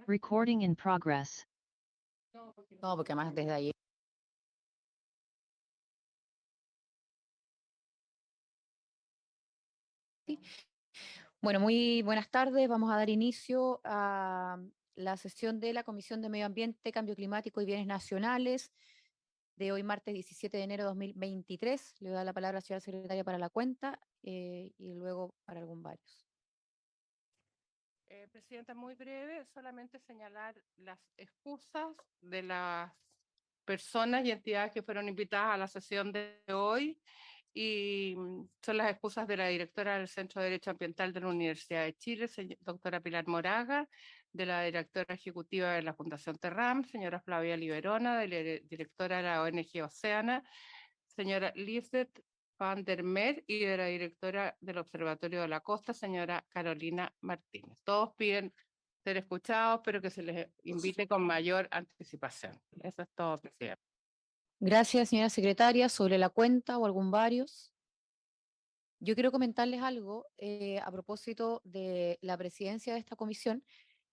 Recording in progress. No, porque además desde ayer. Bueno, muy buenas tardes. Vamos a dar inicio a la sesión de la Comisión de Medio Ambiente, Cambio Climático y Bienes Nacionales de hoy, martes 17 de enero de 2023. Le doy la palabra a la señora secretaria para la cuenta y luego para algún varios. Presidenta, muy breve, solamente señalar las excusas de las personas y entidades que fueron invitadas a la sesión de hoy y son las excusas de la directora del Centro de Derecho Ambiental de la Universidad de Chile, doctora Pilar Moraga, de la directora ejecutiva de la Fundación Terram, señora Flavia Liberona, de la directora de la ONG Oceana, señora Lisbeth Van der Meer y de la directora del Observatorio de la Costa, señora Carolina Martínez. Todos piden ser escuchados, pero que se les invite con mayor anticipación. Eso es todo, presidente. Gracias, señora secretaria. Sobre la cuenta o algún varios. Yo quiero comentarles algo a propósito de la presidencia de esta comisión,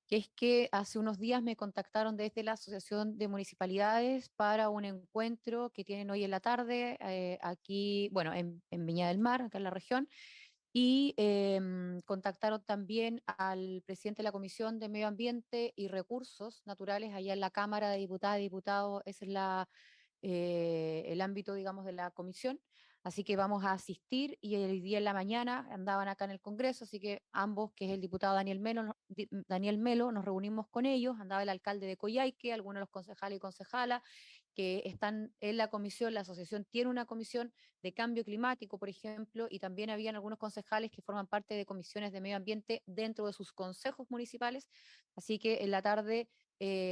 que es que hace unos días me contactaron desde la Asociación de Municipalidades para un encuentro que tienen hoy en la tarde aquí, bueno, en Viña del Mar, acá en la región, y contactaron también al presidente de la Comisión de Medio Ambiente y Recursos Naturales allá en la Cámara de Diputadas y Diputados. Ese es el ámbito, digamos, de la comisión. Así que vamos a asistir y el día en la mañana andaban acá en el Congreso, así que ambos, que es el diputado Daniel Melo, nos reunimos con ellos, andaba el alcalde de Coyhaique, algunos de los concejales y concejalas que están en la comisión. La asociación tiene una comisión de cambio climático, por ejemplo, y también habían algunos concejales que forman parte de comisiones de medio ambiente dentro de sus consejos municipales, así que en la tarde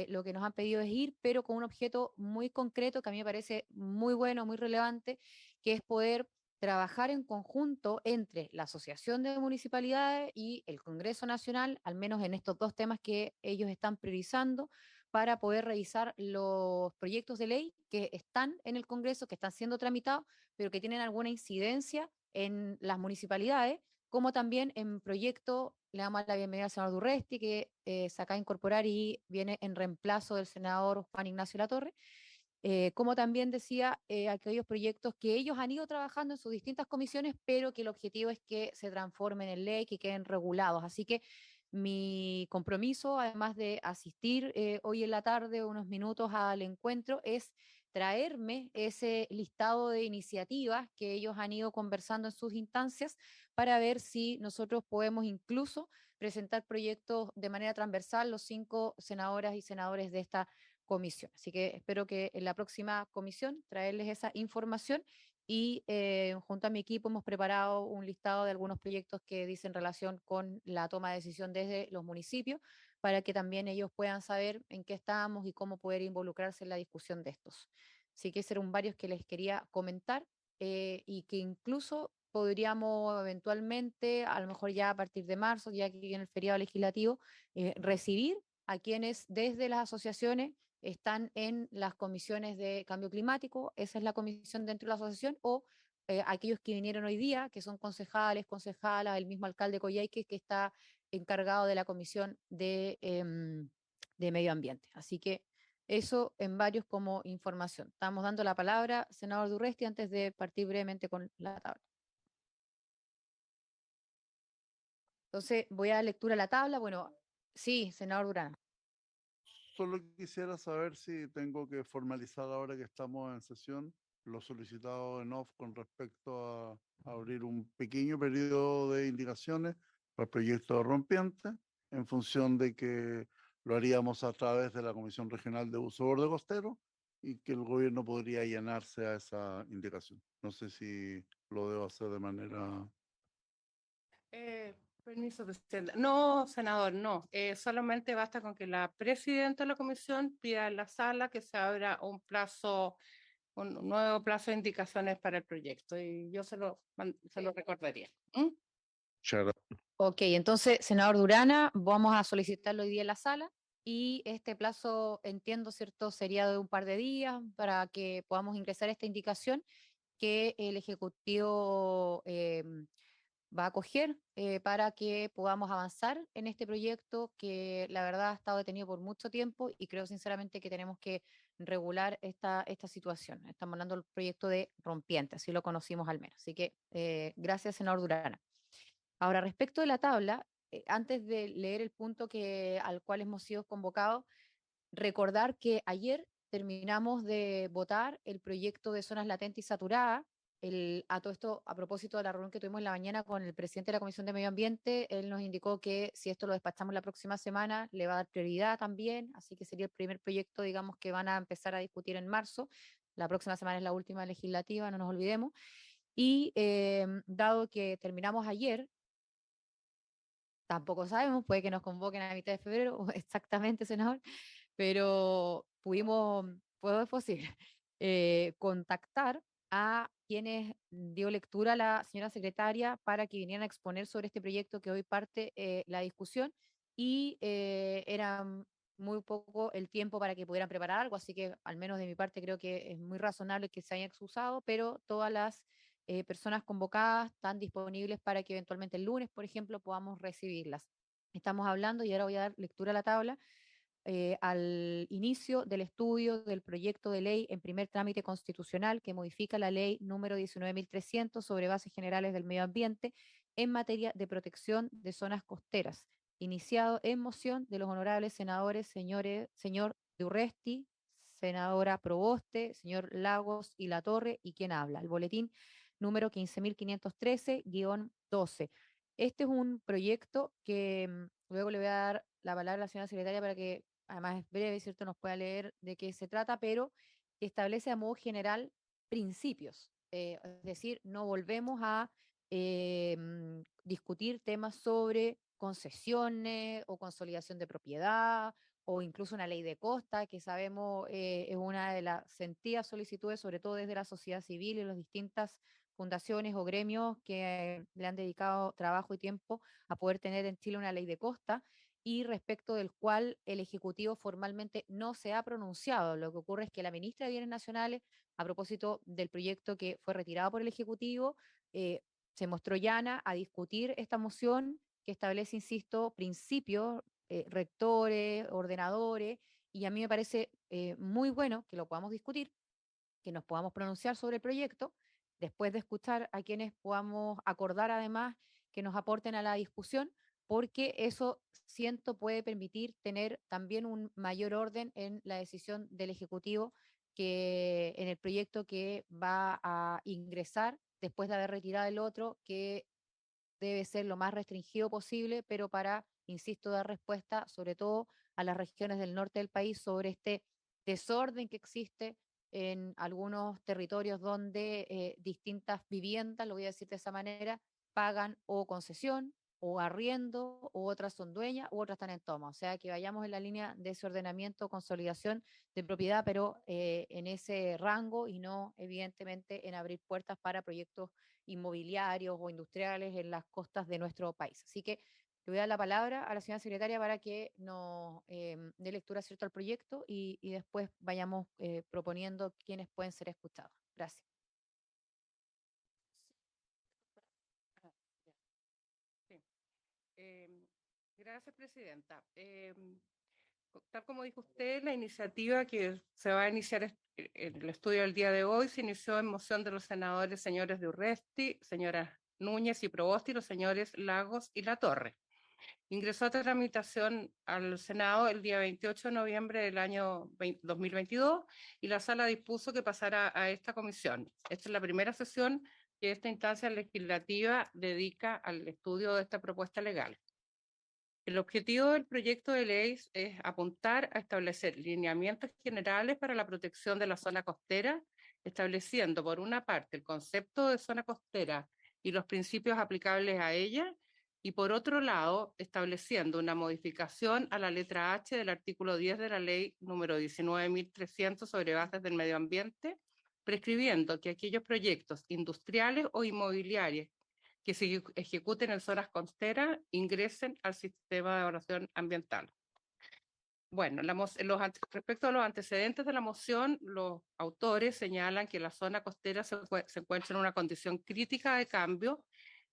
lo que nos han pedido es ir, pero con un objeto muy concreto que a mí me parece muy bueno, muy relevante, que es poder trabajar en conjunto entre la Asociación de Municipalidades y el Congreso Nacional, al menos en estos dos temas que ellos están priorizando, para poder revisar los proyectos de ley que están en el Congreso, que están siendo tramitados, pero que tienen alguna incidencia en las municipalidades, como también en proyectos. Le damos la bienvenida al senador Durresti, que se acaba de incorporar y viene en reemplazo del senador Juan Ignacio Latorre. Como también decía, aquellos proyectos que ellos han ido trabajando en sus distintas comisiones, pero que el objetivo es que se transformen en ley, que queden regulados. Así que mi compromiso, además de asistir hoy en la tarde unos minutos al encuentro, es traerme ese listado de iniciativas que ellos han ido conversando en sus instancias para ver si nosotros podemos incluso presentar proyectos de manera transversal, los 5 senadoras y senadores de esta comisión. Así que espero que en la próxima comisión traerles esa información y junto a mi equipo hemos preparado un listado de algunos proyectos que dicen relación con la toma de decisión desde los municipios para que también ellos puedan saber en qué estamos y cómo poder involucrarse en la discusión de estos. Así que eran varios que les quería comentar y que incluso podríamos eventualmente, a lo mejor ya a partir de marzo, ya que viene el feriado legislativo, recibir a quienes desde las asociaciones están en las comisiones de cambio climático. Esa es la comisión dentro de la asociación, o aquellos que vinieron hoy día, que son concejales, concejalas, el mismo alcalde Coyhaique, que está encargado de la comisión de medio ambiente. Así que eso en varios como información. Estamos dando la palabra, senador Durresti, antes de partir brevemente con la tabla. Entonces, voy a dar lectura a la tabla. Bueno, sí, senador Durán. Solo quisiera saber si tengo que formalizar ahora que estamos en sesión lo solicitado en off con respecto a abrir un pequeño periodo de indicaciones para el proyecto de rompiente, en función de que lo haríamos a través de la Comisión Regional de Uso Borde Costero y que el gobierno podría allanarse a esa indicación. No sé si lo debo hacer de manera... Permiso, presidenta. No, senador, no. Solamente basta con que la presidenta de la comisión pida en la sala que se abra un nuevo plazo de indicaciones para el proyecto y yo se lo recordaría. Ok, entonces, senador Durana, vamos a solicitarlo hoy día en la sala y este plazo, entiendo, ¿cierto?, sería de un par de días para que podamos ingresar esta indicación que el Ejecutivo va a acoger para que podamos avanzar en este proyecto que la verdad ha estado detenido por mucho tiempo y creo sinceramente que tenemos que regular esta situación. Estamos hablando del proyecto de Rompiente, así lo conocimos al menos. Así que gracias, senador Durana. Ahora, respecto de la tabla, antes de leer el punto al cual hemos sido convocados, recordar que ayer terminamos de votar el proyecto de zonas latentes y saturadas. A todo esto, a propósito de la reunión que tuvimos en la mañana con el presidente de la Comisión de Medio Ambiente, él nos indicó que si esto lo despachamos la próxima semana, le va a dar prioridad también, así que sería el primer proyecto, digamos, que van a empezar a discutir en marzo. La próxima semana es la última legislativa, no nos olvidemos. Y dado que terminamos ayer, tampoco sabemos, puede que nos convoquen a mitad de febrero, exactamente, senador, pero puedo es posible, contactar a quienes dio lectura la señora secretaria para que vinieran a exponer sobre este proyecto que hoy parte la discusión y era muy poco el tiempo para que pudieran preparar algo, así que al menos de mi parte creo que es muy razonable que se hayan excusado, pero todas las personas convocadas están disponibles para que eventualmente el lunes, por ejemplo, podamos recibirlas. Estamos hablando, y ahora voy a dar lectura a la tabla, al inicio del estudio del proyecto de ley en primer trámite constitucional que modifica la ley número 19.300 sobre bases generales del medio ambiente en materia de protección de zonas costeras, iniciado en moción de los honorables senadores señor de Urresti, senadora Proboste, señor Lagos y Latorre, y quien habla, el boletín número 15.513-12. Este es un proyecto que luego le voy a dar la palabra a la señora secretaria para que, además es breve, ¿cierto?, nos pueda leer de qué se trata, pero que establece a modo general principios. Es decir, no volvemos a discutir temas sobre concesiones o consolidación de propiedad o incluso una ley de costa, que sabemos es una de las sentidas solicitudes, sobre todo desde la sociedad civil y las distintas fundaciones o gremios que le han dedicado trabajo y tiempo a poder tener en Chile una ley de costa y respecto del cual el Ejecutivo formalmente no se ha pronunciado. Lo que ocurre es que la ministra de Bienes Nacionales, a propósito del proyecto que fue retirado por el Ejecutivo, se mostró llana a discutir esta moción que establece, insisto, principios, rectores, ordenadores, y a mí me parece muy bueno que lo podamos discutir, que nos podamos pronunciar sobre el proyecto, después de escuchar a quienes podamos acordar además que nos aporten a la discusión, porque eso siento puede permitir tener también un mayor orden en la decisión del Ejecutivo que en el proyecto que va a ingresar después de haber retirado el otro, que debe ser lo más restringido posible, pero para, insisto, dar respuesta sobre todo a las regiones del norte del país sobre este desorden que existe en algunos territorios donde distintas viviendas, lo voy a decir de esa manera, pagan o concesión o arriendo, u otras son dueñas, u otras están en toma. O sea, que vayamos en la línea de ese ordenamiento, consolidación de propiedad, pero en ese rango y no, evidentemente, en abrir puertas para proyectos inmobiliarios o industriales en las costas de nuestro país. Así que le voy a dar la palabra a la señora secretaria para que nos dé lectura, ¿cierto?, al proyecto y después vayamos proponiendo quiénes pueden ser escuchados. Gracias. Sí. Gracias, presidenta. Tal como dijo usted, la iniciativa que se va a iniciar en el estudio del día de hoy se inició en moción de los senadores señores de Urresti, señora Núñez y Proboste y los señores Lagos y Latorre. Ingresó a tramitación al Senado el día 28 de noviembre del año 2022 y la sala dispuso que pasara a esta comisión. Esta es la primera sesión que esta instancia legislativa dedica al estudio de esta propuesta legal. El objetivo del proyecto de ley es apuntar a establecer lineamientos generales para la protección de la zona costera, estableciendo por una parte el concepto de zona costera y los principios aplicables a ella, y por otro lado, estableciendo una modificación a la letra H del artículo 10 de la ley número 19.300 sobre bases del medio ambiente, prescribiendo que aquellos proyectos industriales o inmobiliarios que se ejecuten en zonas costeras ingresen al sistema de evaluación ambiental. Bueno, respecto a los antecedentes de la moción, los autores señalan que la zona costera se encuentra en una condición crítica de cambio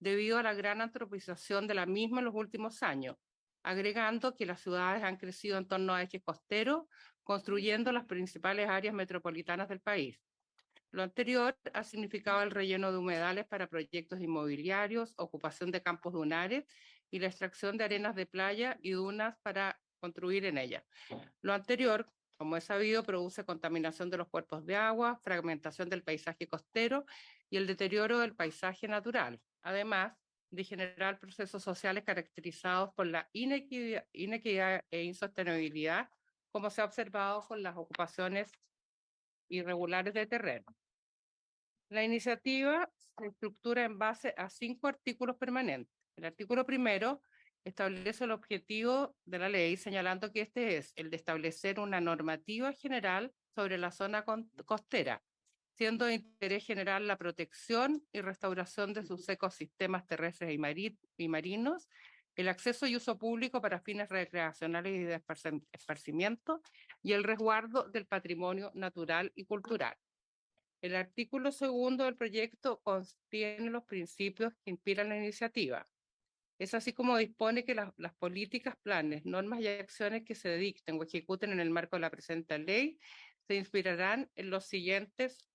debido a la gran antropización de la misma en los últimos años, agregando que las ciudades han crecido en torno a ejes costeros, construyendo las principales áreas metropolitanas del país. Lo anterior ha significado el relleno de humedales para proyectos inmobiliarios, ocupación de campos dunares y la extracción de arenas de playa y dunas para construir en ellas. Lo anterior, como es sabido, produce contaminación de los cuerpos de agua, fragmentación del paisaje costero y el deterioro del paisaje natural, además de generar procesos sociales caracterizados por la inequidad e insostenibilidad, como se ha observado con las ocupaciones irregulares de terreno. La iniciativa se estructura en base a 5 artículos permanentes. El artículo primero establece el objetivo de la ley, señalando que este es el de establecer una normativa general sobre la zona costera, siendo de interés general la protección y restauración de sus ecosistemas terrestres y marinos, el acceso y uso público para fines recreacionales y de esparcimiento, y el resguardo del patrimonio natural y cultural. El artículo segundo del proyecto contiene los principios que inspiran la iniciativa. Es así como dispone que las políticas, planes, normas y acciones que se dicten o ejecuten en el marco de la presente ley se inspirarán en los siguientes,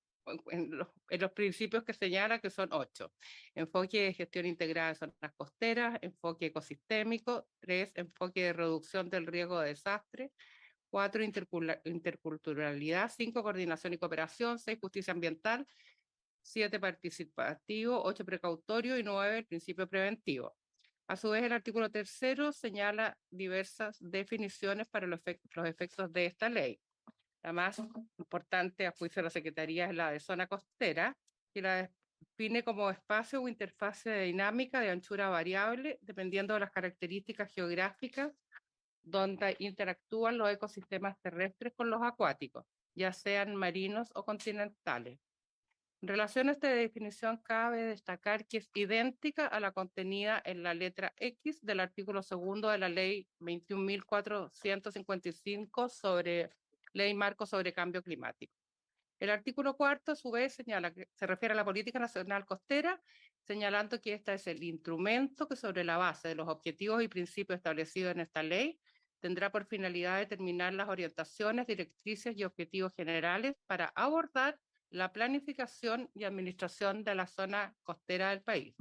en los principios que señala, que son 8. Enfoque de gestión integrada de zonas costeras, enfoque ecosistémico, 3, enfoque de reducción del riesgo de desastre, 4, interculturalidad, 5, coordinación y cooperación, 6, justicia ambiental, 7, participativo, 8, precautorio y 9, el principio preventivo. A su vez, el artículo tercero señala diversas definiciones para los efectos de esta ley. La más importante, a juicio de la Secretaría, es la de zona costera, que la define como espacio o interfase dinámica de anchura variable, dependiendo de las características geográficas donde interactúan los ecosistemas terrestres con los acuáticos, ya sean marinos o continentales. En relación a esta definición, cabe destacar que es idéntica a la contenida en la letra X del artículo segundo de la Ley 21.455 sobre Ley Marco sobre Cambio Climático. El artículo cuarto, a su vez, señala que se refiere a la Política Nacional Costera, señalando que esta es el instrumento que, sobre la base de los objetivos y principios establecidos en esta ley, tendrá por finalidad determinar las orientaciones, directrices y objetivos generales para abordar la planificación y administración de la zona costera del país.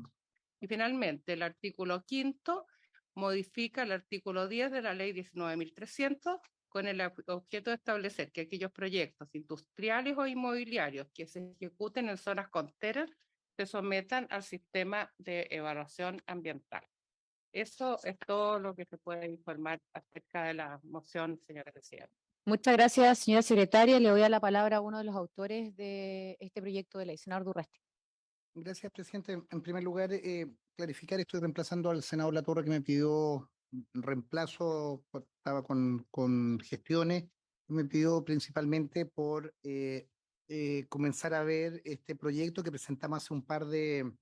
Y finalmente, el artículo quinto modifica el artículo 10 de la Ley 19.300 con el objeto de establecer que aquellos proyectos industriales o inmobiliarios que se ejecuten en zonas costeras se sometan al sistema de evaluación ambiental. Eso es todo lo que se puede informar acerca de la moción, señora presidenta. Muchas gracias, señora secretaria. Le doy a la palabra a uno de los autores de este proyecto de ley, senador Durresti. Gracias, presidente. En primer lugar, clarificar, estoy reemplazando al senador Latorre que me pidió reemplazo, estaba con gestiones, me pidió principalmente por comenzar a ver este proyecto que presentamos hace un par de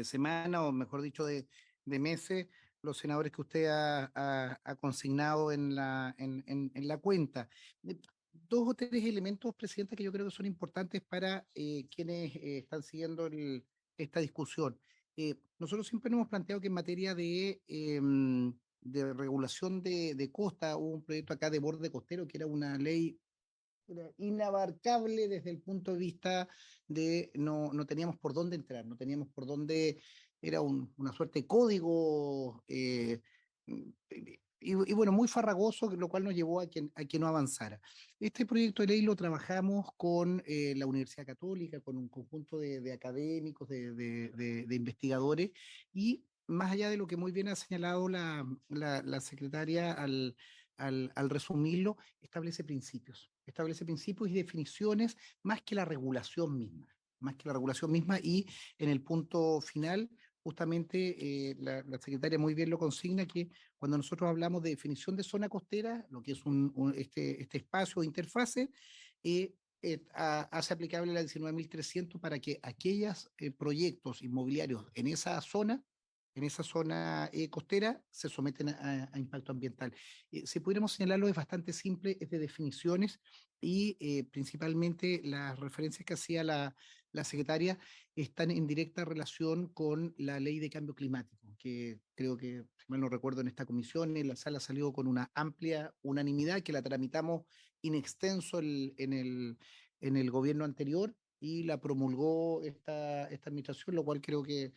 semanas, o mejor dicho, de meses, los senadores que usted ha consignado en la cuenta. Dos o tres elementos, Presidenta, que yo creo que son importantes para quienes están siguiendo esta discusión. Nosotros siempre nos hemos planteado que en materia de regulación de costa, hubo un proyecto acá de borde costero que era una ley inabarcable desde el punto de vista de no teníamos por dónde entrar, no teníamos por dónde, era una suerte de código y bueno, muy farragoso, lo cual nos llevó a que no avanzara. Este proyecto de ley lo trabajamos con la Universidad Católica, con un conjunto de académicos, de investigadores, y más allá de lo que muy bien ha señalado la secretaria al resumirlo, establece principios y definiciones más que la regulación misma, y en el punto final, justamente la secretaria muy bien lo consigna, que cuando nosotros hablamos de definición de zona costera, lo que es este espacio o interfase, hace aplicable la 19.300 para que aquellos proyectos inmobiliarios en esa zona en esa zona costera se someten a impacto ambiental. Si pudiéramos señalarlo, es bastante simple, es de definiciones y principalmente las referencias que hacía la secretaria están en directa relación con la ley de cambio climático, que creo que, si mal no recuerdo, en esta comisión, en la sala salió con una amplia unanimidad que la tramitamos in extenso en el gobierno anterior y la promulgó esta administración, lo cual creo que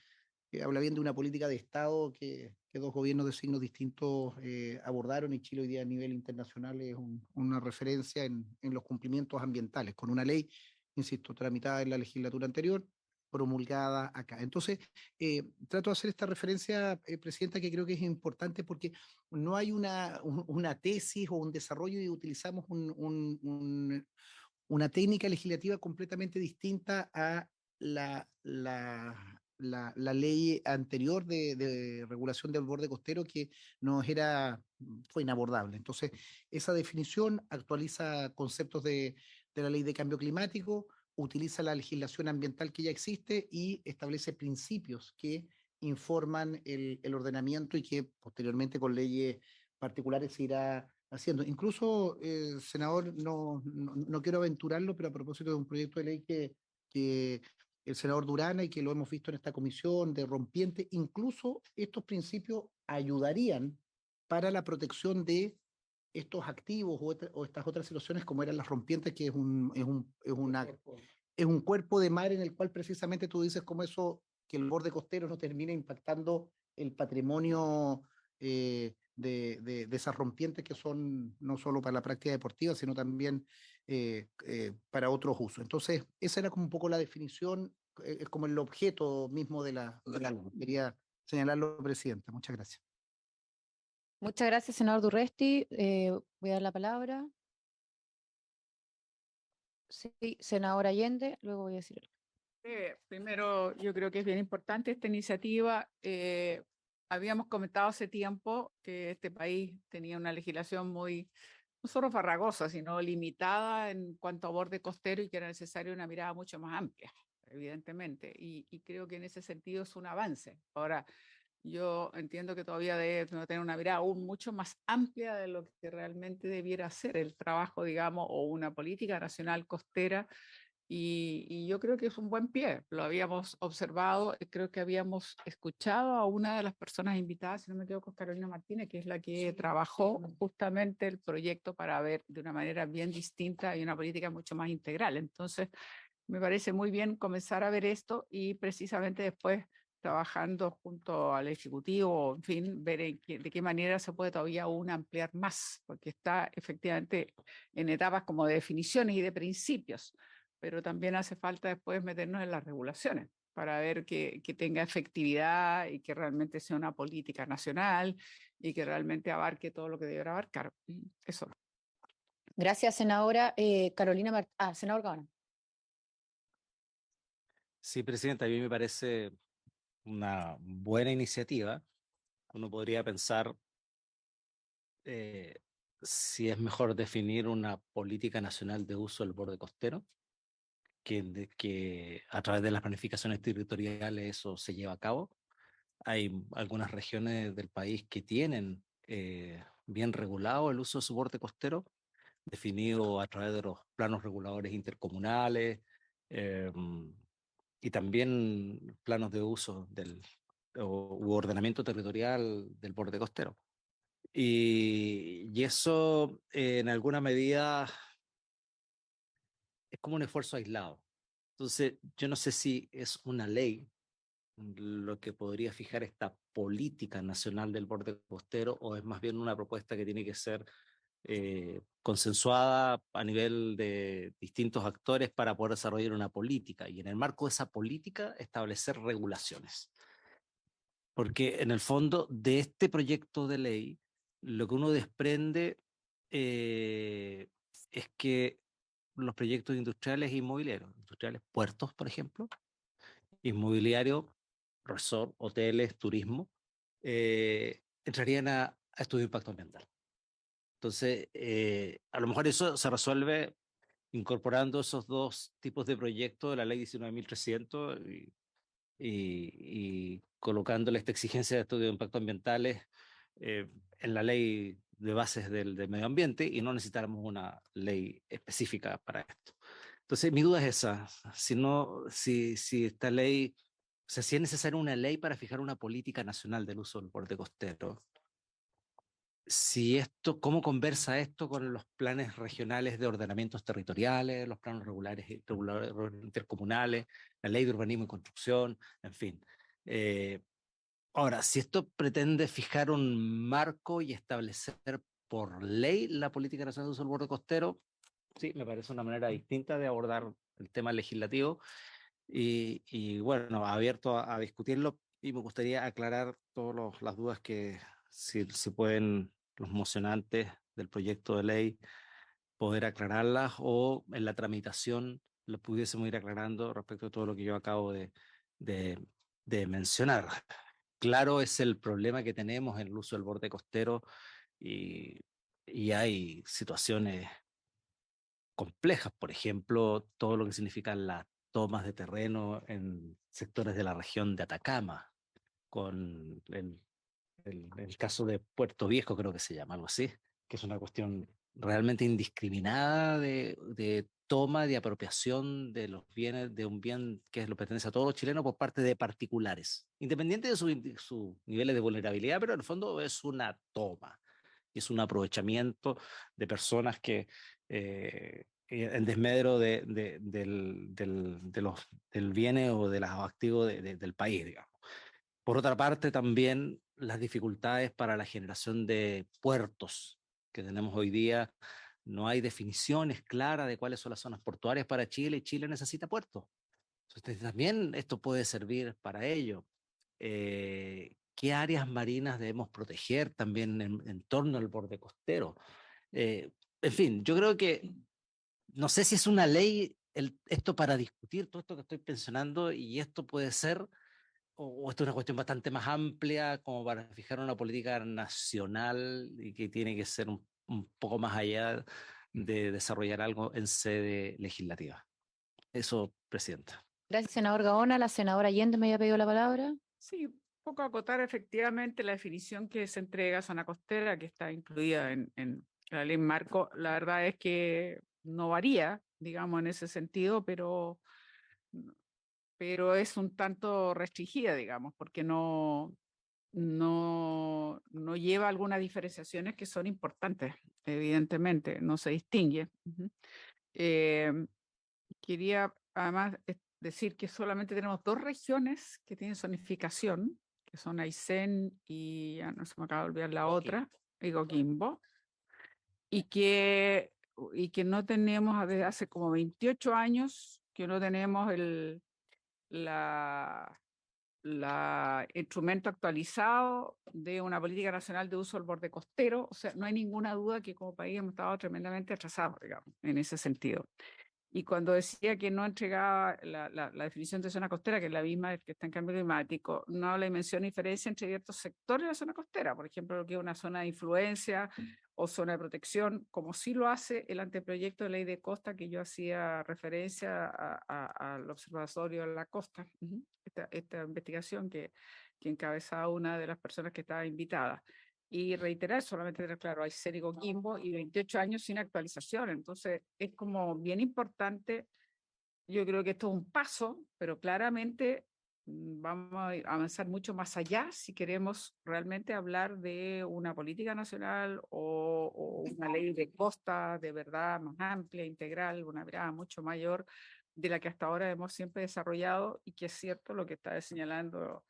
habla bien de una política de Estado que dos gobiernos de signos distintos abordaron y Chile hoy día a nivel internacional es una referencia en los cumplimientos ambientales, con una ley, insisto, tramitada en la legislatura anterior, promulgada acá. Entonces, trato de hacer esta referencia, Presidenta, que creo que es importante porque no hay una tesis o un desarrollo y utilizamos una técnica legislativa completamente distinta a la ley anterior de regulación del borde costero que fue inabordable. Entonces, esa definición actualiza conceptos de la ley de cambio climático, utiliza la legislación ambiental que ya existe y establece principios que informan el ordenamiento y que posteriormente con leyes particulares se irá haciendo. Incluso, senador, no quiero aventurarlo, pero a propósito de un proyecto de ley que el senador Durana y que lo hemos visto en esta comisión de rompiente, incluso estos principios ayudarían para la protección de estos activos o estas otras situaciones como eran las rompientes, que es un cuerpo de mar en el cual precisamente tú dices como eso, que el borde costero no termina impactando el patrimonio de esas rompientes que son no solo para la práctica deportiva, sino también para otros usos. Entonces, esa era como un poco la definición, es como el objeto mismo de la ley. Quería señalarlo, Presidenta. Muchas gracias. Muchas gracias, senador Durresti. Voy a dar la palabra. Sí, senador Allende, luego voy a decir algo. Primero, yo creo que es bien importante esta iniciativa. Habíamos comentado hace tiempo que este país tenía una legislación muy, no solo farragosa, sino limitada en cuanto a borde costero y que era necesaria una mirada mucho más amplia, evidentemente. Y creo que en ese sentido es un avance. Ahora, yo entiendo que todavía debe tener una mirada aún mucho más amplia de lo que realmente debiera ser el trabajo, digamos, o una política nacional costera. Y yo creo que es un buen pie. Lo habíamos observado, creo que habíamos escuchado a una de las personas invitadas, si no me equivoco, Carolina Martínez, que es la que trabajó justamente el proyecto para ver de una manera bien distinta y una política mucho más integral. Entonces, me parece muy bien comenzar a ver esto y precisamente después trabajando junto al Ejecutivo, en fin, ver de qué manera se puede todavía aún ampliar más, porque está efectivamente en etapas como de definiciones y de principios, pero también hace falta después meternos en las regulaciones para ver que tenga efectividad y que realmente sea una política nacional y que realmente abarque todo lo que deberá abarcar. Eso. Gracias, senadora senador Gaona. Sí, Presidenta, a mí me parece una buena iniciativa. Uno podría pensar si es mejor definir una política nacional de uso del borde costero, que a través de las planificaciones territoriales eso se lleva a cabo. Hay algunas regiones del país que tienen bien regulado el uso de su borde costero, definido a través de los planos reguladores intercomunales, eh, y también planos de uso u ordenamiento territorial del borde costero. Y eso en alguna medida es como un esfuerzo aislado. Entonces, yo no sé si es una ley lo que podría fijar esta política nacional del borde costero o es más bien una propuesta que tiene que ser consensuada a nivel de distintos actores para poder desarrollar una política y en el marco de esa política establecer regulaciones. Porque en el fondo de este proyecto de ley, lo que uno desprende es que los proyectos industriales e inmobiliarios, industriales, puertos, por ejemplo, inmobiliario, resort, hoteles, turismo, entrarían a estudio de impacto ambiental. Entonces, a lo mejor eso se resuelve incorporando esos dos tipos de proyectos de la ley 19.300 y colocándole esta exigencia de estudio de impactos ambientales en la ley de bases del medio ambiente y no necesitáramos una ley específica para esto. Entonces, mi duda es esa, si esta ley, o sea, si es necesaria una ley para fijar una política nacional del uso del borde costero, si esto, ¿cómo conversa esto con los planes regionales de ordenamientos territoriales, los planos regulares intercomunales, la ley de urbanismo y construcción, en fin? Eh, Ahora, si esto pretende fijar un marco y establecer por ley la política nacional de uso del borde costero, sí, me parece una manera distinta de abordar el tema legislativo y bueno, abierto a discutirlo y me gustaría aclarar todas las dudas que si pueden los mocionantes del proyecto de ley poder aclararlas o en la tramitación lo pudiésemos ir aclarando respecto a todo lo que yo acabo de, de mencionar. Claro es el problema que tenemos en el uso del borde costero y, y hay situaciones complejas, por ejemplo, todo lo que significan las tomas de terreno en sectores de la región de Atacama, con el caso de Puerto Viejo, creo que se llama, algo así, que es una cuestión realmente indiscriminada de toma, de apropiación de los bienes, de un bien que lo pertenece a todos los chilenos por parte de particulares, independiente de sus niveles de vulnerabilidad, pero en el fondo es una toma, es un aprovechamiento de personas que en desmedro del bienes o de los activos del país, digamos. Por otra parte, también las dificultades para la generación de puertos que tenemos hoy día. No hay definiciones claras de cuáles son las zonas portuarias para Chile y Chile necesita puertos. Entonces, también esto puede servir para ello. ¿Qué áreas marinas debemos proteger también en torno al borde costero? En fin, yo creo que no sé si es una ley esto para discutir todo esto que estoy mencionando y esto puede ser o esto es una cuestión bastante más amplia como para fijar una política nacional y que tiene que ser un poco más allá de desarrollar algo en sede legislativa. Eso, Presidenta. Gracias, senador Gaona. La senadora Allende me había pedido la palabra. Sí, un poco acotar efectivamente la definición que se entrega a zona costera, que está incluida en la ley marco. La verdad es que no varía, digamos, en ese sentido, pero es un tanto restringida, digamos, porque no lleva algunas diferenciaciones que son importantes, evidentemente, no se distingue. Eh, Quería además decir que solamente tenemos 2 regiones que tienen zonificación, que son Aysén y ya no se me acaba de olvidar la otra, y Coquimbo, y que no tenemos desde hace como 28 años que no tenemos la instrumento actualizado de una política nacional de uso del borde costero. O sea, no hay ninguna duda que como país hemos estado tremendamente atrasados, digamos, en ese sentido. Y cuando decía que no entregaba la definición de zona costera, que es la misma que está en cambio climático, no habla de mención y diferencia entre ciertos sectores de la zona costera, por ejemplo, lo que es una zona de influencia o zona de protección, como sí lo hace el anteproyecto de ley de costa que yo hacía referencia al Observatorio de la Costa, esta investigación que encabezaba una de las personas que estaba invitada. Y reiterar, solamente tener claro, hay Aysén y Coquimbo y 28 años sin actualización. Entonces, es como bien importante. Yo creo que esto es un paso, pero claramente vamos a avanzar mucho más allá si queremos realmente hablar de una política nacional o una ley de costa de verdad más amplia, integral, una mirada mucho mayor de la que hasta ahora hemos siempre desarrollado y que es cierto lo que está señalando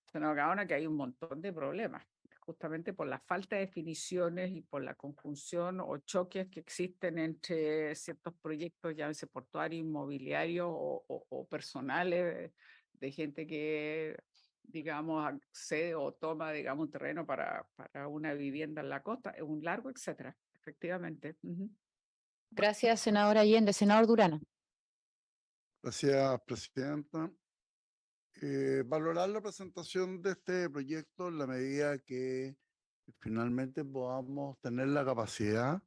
senador Gaona, que hay un montón de problemas justamente por la falta de definiciones y por la conjunción o choques que existen entre ciertos proyectos, llámese portuarios, inmobiliarios o personales, de gente que, digamos, accede o toma, digamos, un terreno para una vivienda en la costa, es un largo, etcétera, efectivamente. Gracias, senadora Allende. Senador Durana. Gracias, Presidenta. Valorar la presentación de este proyecto en la medida que finalmente podamos tener la capacidad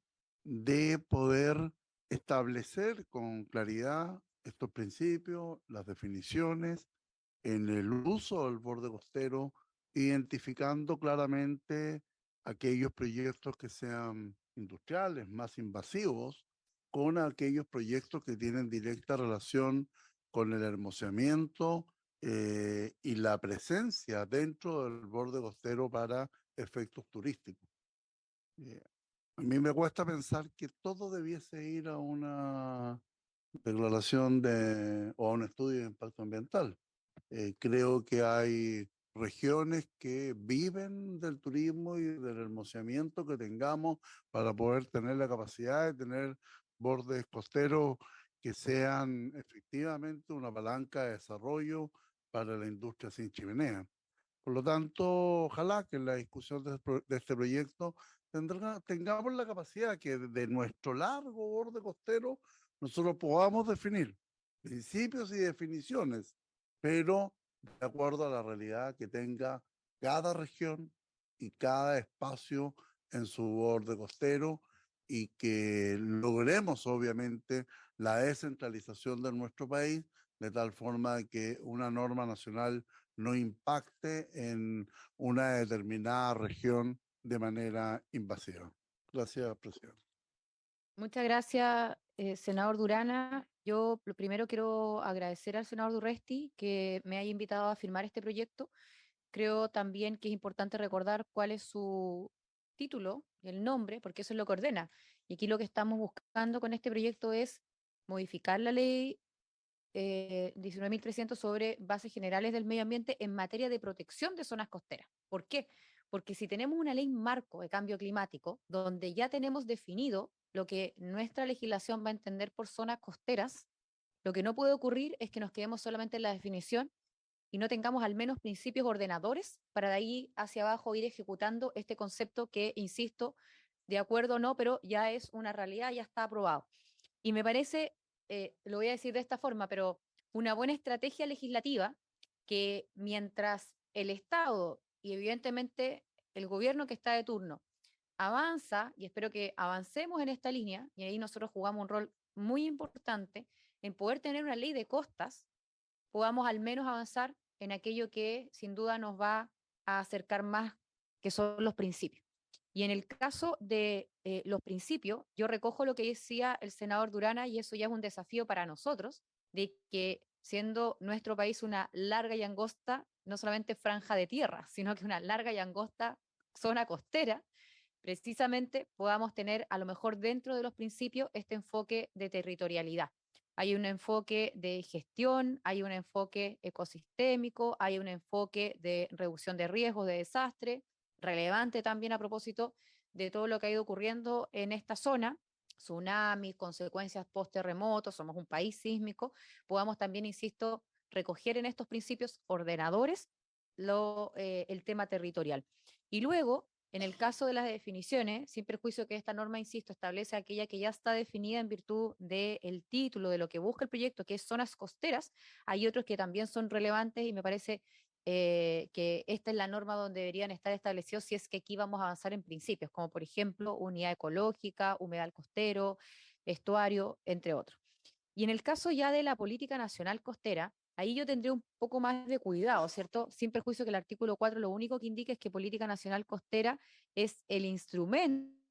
de poder establecer con claridad estos principios, las definiciones en el uso del borde costero, identificando claramente aquellos proyectos que sean industriales, más invasivos, con aquellos proyectos que tienen directa relación con el hermoseamiento y la presencia dentro del borde costero para efectos turísticos. A mí me cuesta pensar que todo debiese ir a una declaración o a un estudio de impacto ambiental. Creo que hay regiones que viven del turismo y del hermoseamiento que tengamos para poder tener la capacidad de tener bordes costeros que sean efectivamente una palanca de desarrollo para la industria sin chimenea. Por lo tanto, ojalá que en la discusión de este proyecto tengamos la capacidad que de nuestro largo borde costero nosotros podamos definir principios y definiciones, pero de acuerdo a la realidad que tenga cada región y cada espacio en su borde costero y que logremos obviamente la descentralización de nuestro país de tal forma que una norma nacional no impacte en una determinada región de manera invasiva. Gracias, presidente. Muchas gracias, senador Durana. Yo lo primero quiero agradecer al senador Durresti que me haya invitado a firmar este proyecto. Creo también que es importante recordar cuál es su título, el nombre, porque eso es lo que ordena. Y aquí lo que estamos buscando con este proyecto es modificar la ley 19.300 sobre bases generales del medio ambiente en materia de protección de zonas costeras. ¿Por qué? Porque si tenemos una ley marco de cambio climático, donde ya tenemos definido lo que nuestra legislación va a entender por zonas costeras, lo que no puede ocurrir es que nos quedemos solamente en la definición y no tengamos al menos principios ordenadores para de ahí hacia abajo ir ejecutando este concepto que, insisto, de acuerdo o no, pero ya es una realidad, ya está aprobado. Y me parece, lo voy a decir de esta forma, pero una buena estrategia legislativa que mientras el Estado y evidentemente el gobierno que está de turno avanza, y espero que avancemos en esta línea, y ahí nosotros jugamos un rol muy importante en poder tener una ley de costas, podamos al menos avanzar en aquello que sin duda nos va a acercar más, que son los principios. Y en el caso de los principios, yo recojo lo que decía el senador Durana, y eso ya es un desafío para nosotros, de que siendo nuestro país una larga y angosta, no solamente franja de tierra, sino que una larga y angosta zona costera, precisamente podamos tener a lo mejor dentro de los principios este enfoque de territorialidad. Hay un enfoque de gestión, hay un enfoque ecosistémico, hay un enfoque de reducción de riesgos de desastre, relevante también a propósito de todo lo que ha ido ocurriendo en esta zona, tsunamis, consecuencias post-terremotos, somos un país sísmico, podamos también, insisto, recoger en estos principios ordenadores el tema territorial. Y luego, en el caso de las definiciones, sin perjuicio que esta norma, insisto, establece aquella que ya está definida en virtud del título, de lo que busca el proyecto, que es zonas costeras, hay otros que también son relevantes y me parece que esta es la norma donde deberían estar establecidos si es que aquí vamos a avanzar en principios, como por ejemplo unidad ecológica, humedal costero, estuario, entre otros. Y en el caso ya de la política nacional costera, ahí yo tendría un poco más de cuidado, ¿cierto? Sin perjuicio que el artículo 4 lo único que indica es que política nacional costera es el instrumento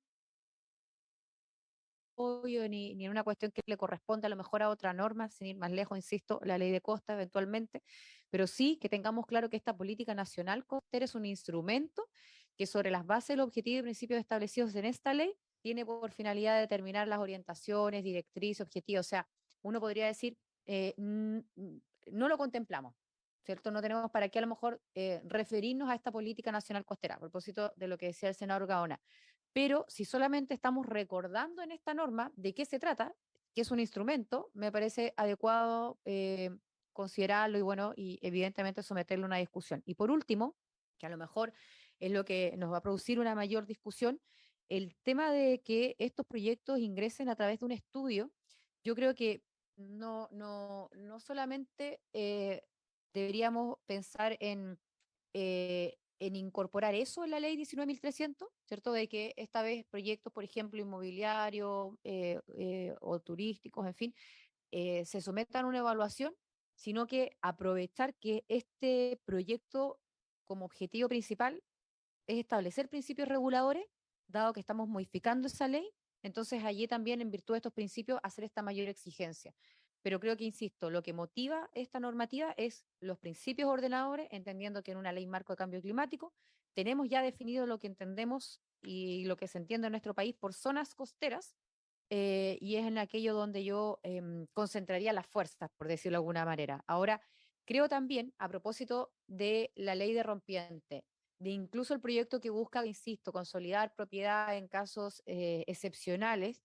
ni en una cuestión que le corresponda a lo mejor a otra norma, sin ir más lejos, insisto, la ley de costa eventualmente, pero sí que tengamos claro que esta política nacional costera es un instrumento que sobre las bases, los objetivos y principios establecidos en esta ley tiene por finalidad determinar las orientaciones, directrices, objetivos. O sea, uno podría decir, no lo contemplamos, ¿cierto? No tenemos para qué a lo mejor referirnos a esta política nacional costera, a propósito de lo que decía el senador Gaona. Pero si solamente estamos recordando en esta norma de qué se trata, que es un instrumento, me parece adecuado considerarlo y bueno, y evidentemente someterlo a una discusión. Y por último, que a lo mejor es lo que nos va a producir una mayor discusión, el tema de que estos proyectos ingresen a través de un estudio, yo creo que no solamente deberíamos pensar en incorporar eso en la ley 19.300, ¿cierto? De que esta vez proyectos, por ejemplo, inmobiliarios o turísticos, en fin, se sometan a una evaluación, sino que aprovechar que este proyecto como objetivo principal es establecer principios reguladores, dado que estamos modificando esa ley, entonces allí también en virtud de estos principios hacer esta mayor exigencia. Pero creo que, insisto, lo que motiva esta normativa es los principios ordenadores, entendiendo que en una ley marco de cambio climático tenemos ya definido lo que entendemos y lo que se entiende en nuestro país por zonas costeras, y es en aquello donde yo concentraría las fuerzas, por decirlo de alguna manera. Ahora, creo también, a propósito de la ley de rompiente, de incluso el proyecto que busca, insisto, consolidar propiedad en casos excepcionales,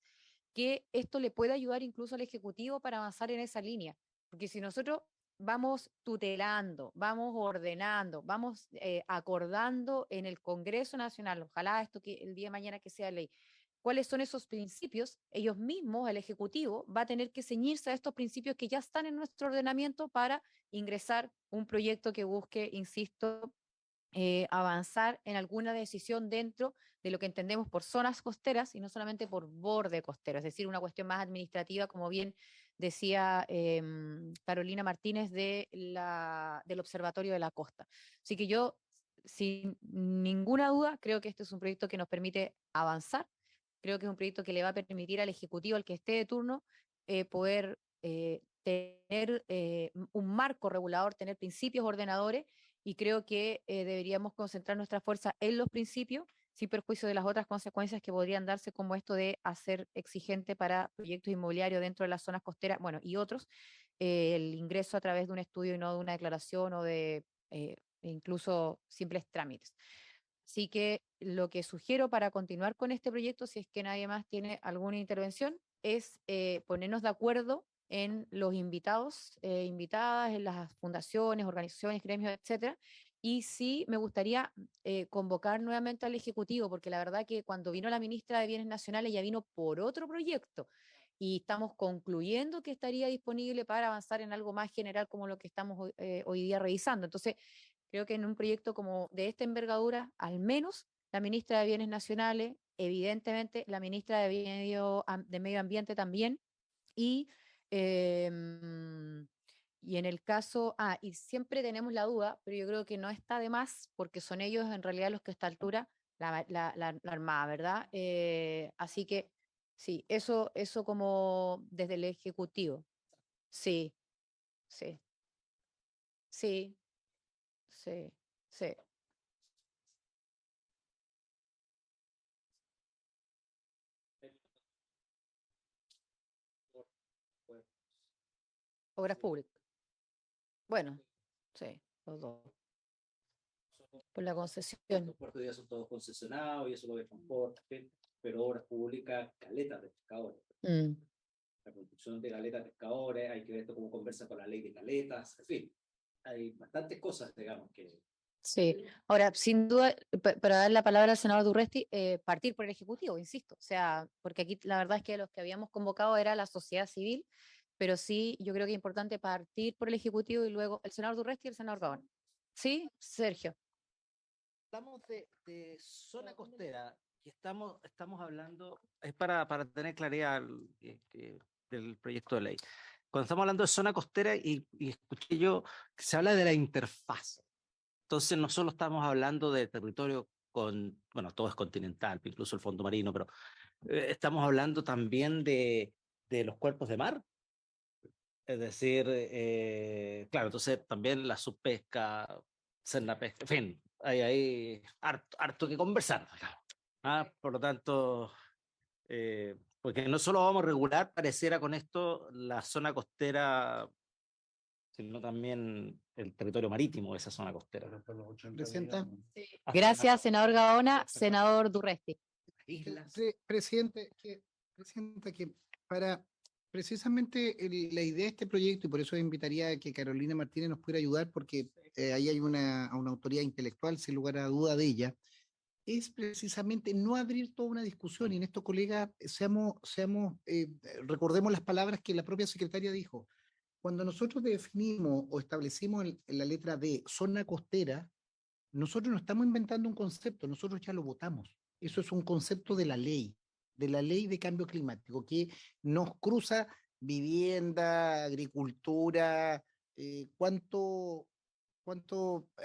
que esto le puede ayudar incluso al Ejecutivo para avanzar en esa línea. Porque si nosotros vamos tutelando, vamos ordenando, vamos acordando en el Congreso Nacional, ojalá esto que el día de mañana que sea ley, cuáles son esos principios, ellos mismos, el Ejecutivo, va a tener que ceñirse a estos principios que ya están en nuestro ordenamiento para ingresar un proyecto que busque, insisto, avanzar en alguna decisión dentro de lo que entendemos por zonas costeras y no solamente por borde costero, es decir, una cuestión más administrativa, como bien decía Carolina Martínez del Observatorio de la Costa. Así que yo, sin ninguna duda, creo que este es un proyecto que nos permite avanzar, creo que es un proyecto que le va a permitir al Ejecutivo, al que esté de turno, poder tener un marco regulador, tener principios ordenadores, y creo que deberíamos concentrar nuestra fuerza en los principios, sin perjuicio de las otras consecuencias que podrían darse, como esto de hacer exigente para proyectos inmobiliarios dentro de las zonas costeras, bueno, y otros, el ingreso a través de un estudio y no de una declaración o de incluso simples trámites. Así que lo que sugiero para continuar con este proyecto, si es que nadie más tiene alguna intervención, es ponernos de acuerdo en los invitados, invitadas, en las fundaciones, organizaciones, gremios, etcétera. Y sí me gustaría convocar nuevamente al Ejecutivo, porque la verdad que cuando vino la ministra de Bienes Nacionales, ella vino por otro proyecto y estamos concluyendo que estaría disponible para avanzar en algo más general como lo que estamos hoy día revisando. Entonces, creo que en un proyecto como de esta envergadura, al menos la ministra de Bienes Nacionales, evidentemente la ministra de Medio Ambiente también, y, y en el caso, y siempre tenemos la duda, pero yo creo que no está de más, porque son ellos en realidad los que a esta altura, la Armada, ¿verdad? Así que sí, eso como desde el Ejecutivo. Sí, sí, sí, sí, sí. Obras públicas. Bueno, sí, los dos. Por la concesión. Los puertos ya son todos concesionados y eso lo de transporte, pero obras públicas, caletas de pescadores. La construcción de caletas de pescadores, hay que ver esto cómo conversa con la ley de caletas, en fin, hay bastantes cosas, digamos, que... Sí, ahora, sin duda, para dar la palabra al senador Durresti, partir por el Ejecutivo, insisto, o sea, porque aquí la verdad es que los que habíamos convocado era la sociedad civil, pero sí, yo creo que es importante partir por el Ejecutivo y luego el senador Durresti y el senador Gaona. ¿Sí, Sergio? Hablamos de zona costera y estamos hablando, es para tener claridad del proyecto de ley. Cuando estamos hablando de zona costera y escuché yo que se habla de la interfaz. Entonces no solo estamos hablando de territorio bueno, todo es continental, incluso el fondo marino, pero estamos hablando también de los cuerpos de mar. Es decir, claro, entonces también la subpesca, pesca, en fin, hay harto que conversar. Por lo tanto, porque no solo vamos a regular, pareciera con esto, la zona costera, sino también el territorio marítimo de esa zona costera. Presidenta. Gracias, senador Gaona. Senador Durresti. Presidenta, que para precisamente la idea de este proyecto, y por eso invitaría a que Carolina Martínez nos pudiera ayudar, porque ahí hay una autoridad intelectual, sin lugar a duda de ella, es precisamente no abrir toda una discusión. Y en esto, colegas, recordemos las palabras que la propia secretaria dijo. Cuando nosotros definimos o establecimos en la letra D zona costera, nosotros no estamos inventando un concepto, nosotros ya lo votamos. Eso es un concepto de la ley de cambio climático, que nos cruza vivienda, agricultura, cuánto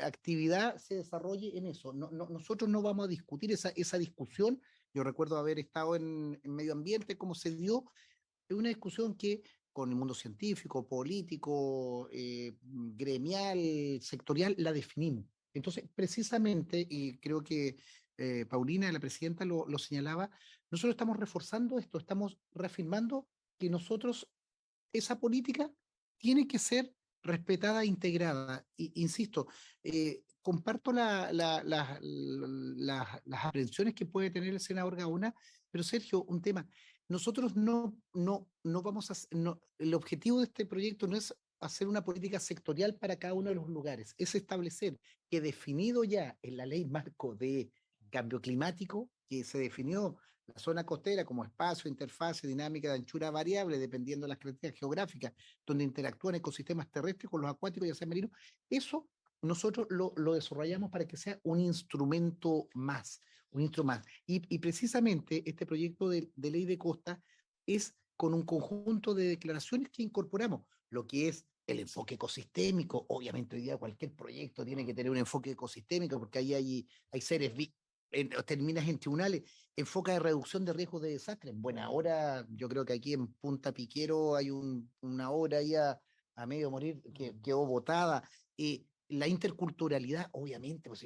actividad se desarrolle en eso. Nosotros no vamos a discutir esa discusión. Yo recuerdo haber estado en medio ambiente, cómo se dio. Es una discusión que con el mundo científico, político, gremial, sectorial, la definimos. Entonces, precisamente, y creo que Paulina, la presidenta, lo señalaba, nosotros estamos reforzando esto, estamos reafirmando que nosotros, esa política tiene que ser respetada e integrada. Insisto, comparto las aprensiones que puede tener el senador Gaona, pero Sergio, un tema, nosotros no vamos el objetivo de este proyecto no es hacer una política sectorial para cada uno de los lugares, es establecer que definido ya en la ley marco de cambio climático, que se definió la zona costera como espacio, interfase, dinámica de anchura variable, dependiendo de las características geográficas, donde interactúan ecosistemas terrestres con los acuáticos y marinos, eso nosotros lo desarrollamos para que sea un instrumento más, un instrumento más. Y precisamente este proyecto de ley de costa es con un conjunto de declaraciones que incorporamos, lo que es el enfoque ecosistémico. Obviamente hoy día cualquier proyecto tiene que tener un enfoque ecosistémico porque ahí hay seres terminas en tribunales, enfoca de reducción de riesgos de desastre. En buena hora, yo creo que aquí en Punta Piquero hay una hora ahí a medio morir que quedó botada. La interculturalidad, obviamente, pues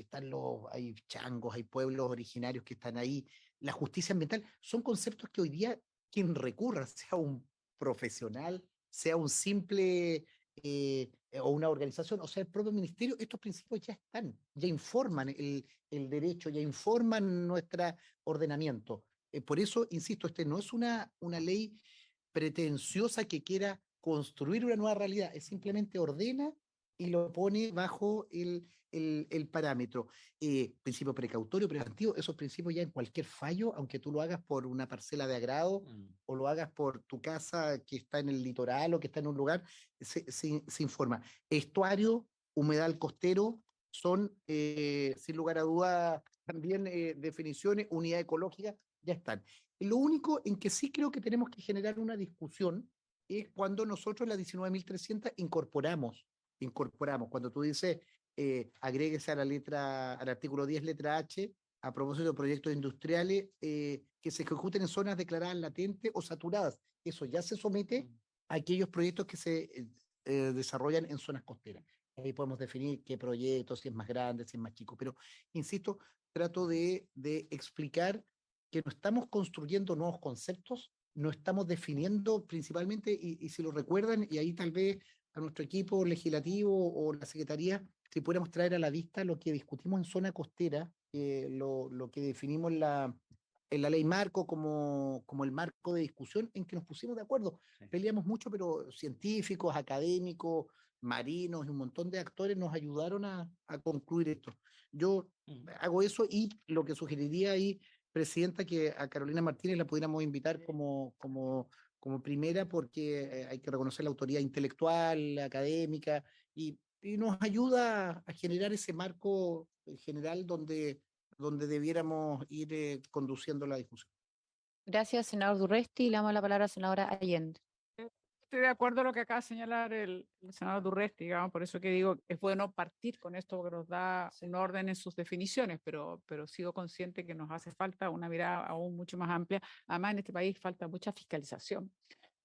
hay changos, hay pueblos originarios que están ahí. La justicia ambiental son conceptos que hoy día quien recurra, sea un profesional, sea un simple o una organización, o sea, el propio ministerio, estos principios ya están, ya informan el derecho, ya informan nuestro ordenamiento. Por eso, insisto, no es una ley pretenciosa que quiera construir una nueva realidad, es simplemente ordena y lo pone bajo el parámetro. Principio precautorio, preventivo, esos principios ya en cualquier fallo, aunque tú lo hagas por una parcela de agrado o lo hagas por tu casa que está en el litoral o que está en un lugar, se informa. Estuario, humedal costero, son sin lugar a dudas también definiciones, unidad ecológica, ya están. Lo único en que sí creo que tenemos que generar una discusión es cuando nosotros la 19.300 incorporamos, cuando tú dices, agréguese a al artículo 10, letra H, a propósito de proyectos industriales que se ejecuten en zonas declaradas latentes o saturadas. Eso ya se somete a aquellos proyectos que se desarrollan en zonas costeras. Ahí podemos definir qué proyecto, si es más grande, si es más chico. Pero, insisto, trato de explicar que no estamos construyendo nuevos conceptos, no estamos definiendo principalmente, y si lo recuerdan, y ahí tal vez a nuestro equipo legislativo o la Secretaría, si pudiéramos traer a la vista lo que discutimos en zona costera, lo que definimos en la ley marco como el marco de discusión en que nos pusimos de acuerdo. Sí. Peleamos mucho, pero científicos, académicos, marinos y un montón de actores nos ayudaron a concluir esto. Yo hago eso y lo que sugeriría ahí, Presidenta, que a Carolina Martínez la pudiéramos invitar como primera, porque hay que reconocer la autoridad intelectual, académica, y nos ayuda a generar ese marco general donde debiéramos ir conduciendo la discusión. Gracias, senador Durresti. Le damos la palabra a la senadora Allende. Estoy de acuerdo con lo que acaba de señalar el senador Durresti, digamos, por eso que digo, es bueno partir con esto porque nos da un orden en sus definiciones, pero sigo consciente que nos hace falta una mirada aún mucho más amplia. Además, en este país falta mucha fiscalización,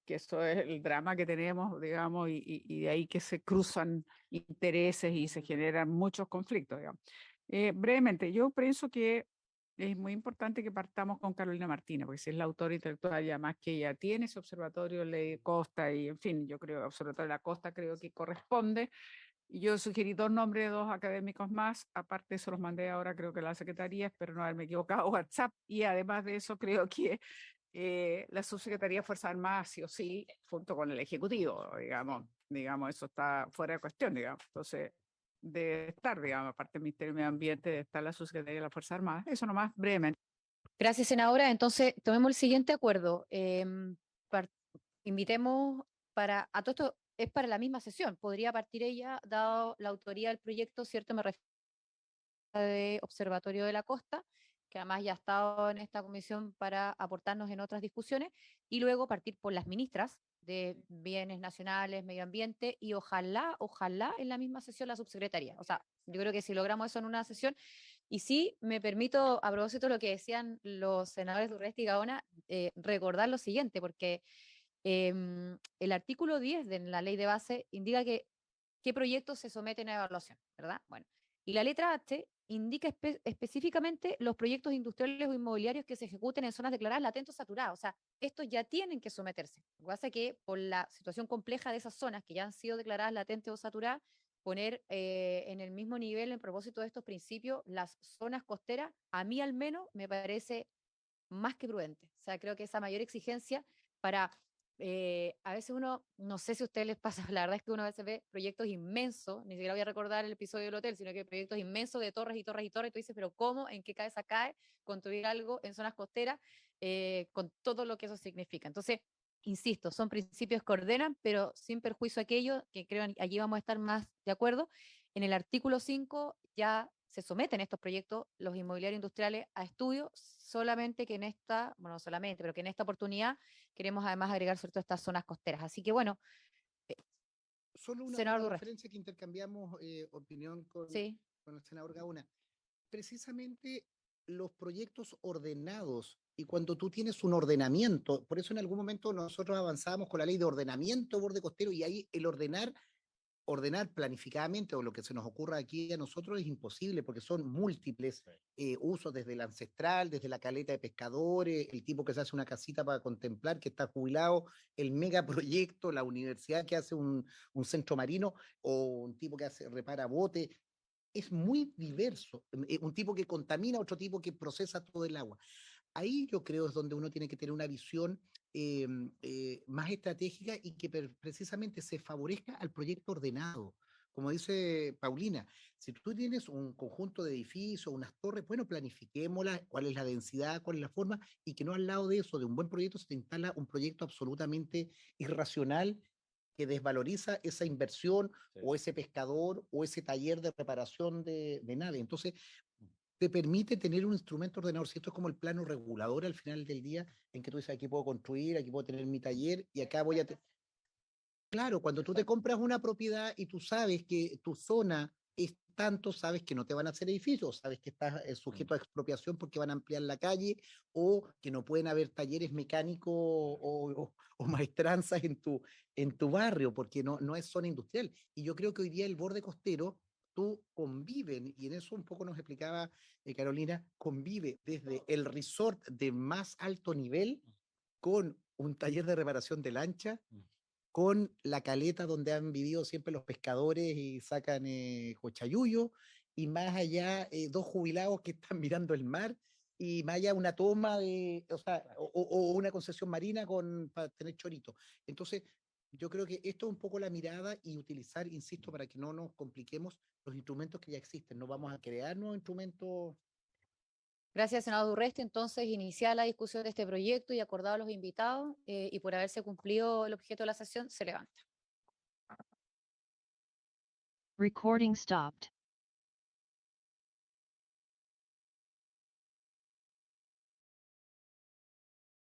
que eso es el drama que tenemos, digamos, y de ahí que se cruzan intereses y se generan muchos conflictos, digamos. Brevemente, yo pienso que es muy importante que partamos con Carolina Martínez, porque si es la autora intelectual, y además que ella tiene ese observatorio Ley de Costa, y en fin, yo creo que observatorio de la costa creo que corresponde. Y yo sugerí dos nombres de dos académicos más, aparte de eso los mandé ahora creo que a la Secretaría, espero no haberme equivocado, WhatsApp, y además de eso creo que la Subsecretaría de Fuerzas Armadas sí o sí, junto con el Ejecutivo, digamos, eso está fuera de cuestión, digamos. Entonces, de estar, digamos, aparte del Ministerio de Medio Ambiente, de estar la Subsecretaría de las Fuerzas Armadas. Eso nomás brevemente. Gracias, senadora. Entonces, tomemos el siguiente acuerdo. Invitemos a todo esto, es para la misma sesión. Podría partir ella, dado la autoría del proyecto, ¿cierto? Me refiero de Observatorio de la Costa, que además ya ha estado en esta comisión para aportarnos en otras discusiones, y luego partir por las ministras, de Bienes Nacionales, Medio Ambiente, y ojalá en la misma sesión la subsecretaría. O sea, yo creo que si logramos eso en una sesión, y sí me permito, a propósito de lo que decían los senadores Durresti y Gaona, recordar lo siguiente, porque el artículo 10 de la ley de base indica que qué proyectos se someten a evaluación, ¿verdad? Bueno, y la letra H indica específicamente los proyectos industriales o inmobiliarios que se ejecuten en zonas declaradas latentes o saturadas. O sea, estos ya tienen que someterse. Lo que pasa es que por la situación compleja de esas zonas que ya han sido declaradas latentes o saturadas, poner en el mismo nivel, en propósito de estos principios, las zonas costeras, a mí al menos me parece más que prudente. O sea, creo que esa mayor exigencia para, a veces uno, no sé si a ustedes les pasa, la verdad es que uno a veces ve proyectos inmensos, ni siquiera voy a recordar el episodio del hotel, sino que proyectos inmensos de torres y torres y torres, y tú dices, pero ¿cómo, en qué cabeza cae construir algo en zonas costeras con todo lo que eso significa? Entonces, insisto, son principios que ordenan, pero sin perjuicio a aquello, que creo que allí vamos a estar más de acuerdo. En el artículo 5 ya se someten estos proyectos, los inmobiliarios industriales, a estudio, solamente que en esta, bueno, no solamente, pero que en esta oportunidad queremos además agregar sobre todo estas zonas costeras. Así que bueno, Solo senador una Durresti. referencia que intercambiamos opinión Sí, con el senador Gaona. Precisamente los proyectos ordenados y cuando tú tienes un ordenamiento, por eso en algún momento nosotros avanzábamos con la ley de ordenamiento de borde costero y ahí el ordenar planificadamente o lo que se nos ocurra aquí a nosotros es imposible porque son múltiples usos desde el ancestral, desde la caleta de pescadores, el tipo que se hace una casita para contemplar que está jubilado, el megaproyecto, la universidad que hace un centro marino o un tipo que repara botes. Es muy diverso, un tipo que contamina, otro tipo que procesa todo el agua. Ahí yo creo es donde uno tiene que tener una visión más estratégica y que precisamente se favorezca al proyecto ordenado. Como dice Paulina, si tú tienes un conjunto de edificios, unas torres, bueno, planifiquémoslas, cuál es la densidad, cuál es la forma, y que no al lado de eso, de un buen proyecto, se te instala un proyecto absolutamente irracional que desvaloriza esa inversión o ese pescador o ese taller de reparación de nave. Entonces, te permite tener un instrumento ordenador. Si esto es como el plano regulador al final del día, en que tú dices, aquí puedo construir, aquí puedo tener mi taller y acá voy a... Claro, cuando tú te compras una propiedad y tú sabes que tu zona es tanto, sabes que no te van a hacer edificios, sabes que estás sujeto a expropiación porque van a ampliar la calle o que no pueden haber talleres mecánicos o maestranzas en tu barrio porque no es zona industrial. Y yo creo que hoy día el borde costero, tú conviven, y en eso un poco nos explicaba Carolina, convive desde el resort de más alto nivel con un taller de reparación de lancha, con la caleta donde han vivido siempre los pescadores y sacan cochayuyo, y más allá dos jubilados que están mirando el mar, y más allá una toma de, o sea, o una concesión marina para tener chorito. Entonces, yo creo que esto es un poco la mirada y utilizar, insisto, para que no nos compliquemos los instrumentos que ya existen. No vamos a crear nuevos instrumentos. gracias, senador Durresti. Entonces, iniciada la discusión de este proyecto y acordado a los invitados, y por haberse cumplido el objeto de la sesión, se levanta. Recording stopped.